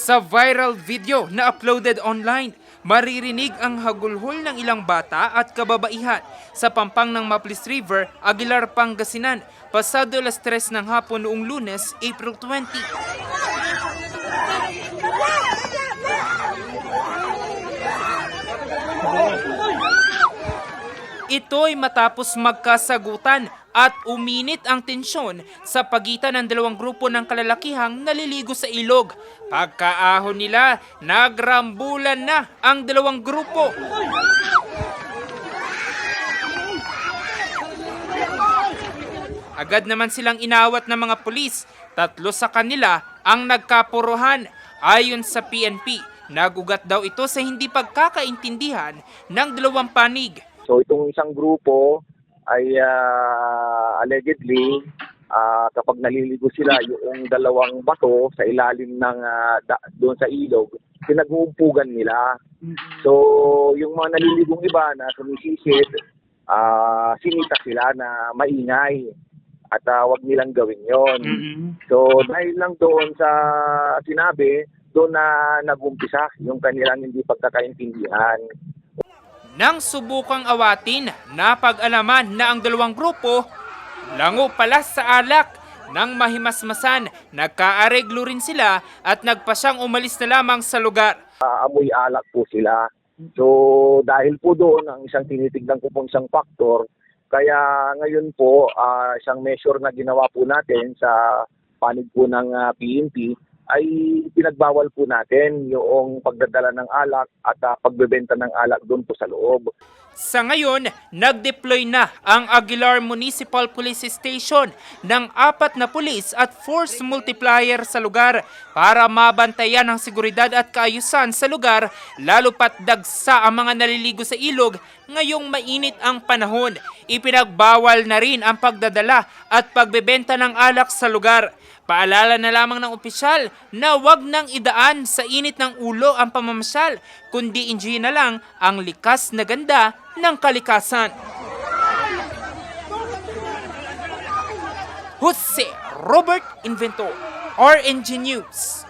Sa viral video na uploaded online, maririnig ang hagulhol ng ilang bata at kababaihan sa pampang ng Maples River, Aguilar, Pangasinan, pasado alas 3 ng hapon noong Lunes, April 20. Ito'y matapos magkasagutan at uminit ang tensyon sa pagitan ng dalawang grupo ng kalalakihang naliligo sa ilog. Pagkaahon nila, nagrambulan na ang dalawang grupo. Agad naman silang inawat ng mga pulis. 3 sa kanila ang nagkapuruhan. Ayon sa PNP, nagugat daw ito sa hindi pagkakaintindihan ng dalawang panig. So itong isang grupo ay allegedly kapag naliligo sila yung dalawang bato sa ilalim ng doon sa ilog, pinag-uumpugan nila. So yung mga naliligong iba na sumisisid, sinita sila na maingay at wag nilang gawin yon. So dahil lang doon sa sinabi, doon na nag-umpisa yung kanilang hindi pagkakaintindihan. Nang subukang awatin, napag-alaman na ang dalawang grupo lango pala sa alak. Nang mahimasmasan, nagkaareglo rin sila at nagpasyang umalis na lamang sa lugar. Amoy alak po sila. So dahil po doon, ang isang tinitignan ko pong isang faktor, kaya ngayon po isang measure na ginawa po natin sa panig po ng PNP ay pinagbawal po natin yung pagdadala ng alak at pagbebenta ng alak doon po sa loob. Sa ngayon, nag-deploy na ang Aguilar Municipal Police Station ng 4 na pulis at force multiplier sa lugar para mabantayan ang seguridad at kaayusan sa lugar, lalo pat dagsa ang mga naliligo sa ilog ngayong mainit ang panahon. Ipinagbawal na rin ang pagdadala at pagbebenta ng alak sa lugar. Paalala na lamang ng opisyal na wag nang idaan sa init ng ulo ang pamamasyal, kundi enjoyin na lang ang likas na ganda ng kalikasan. Jose Robert Inventor, RNG News.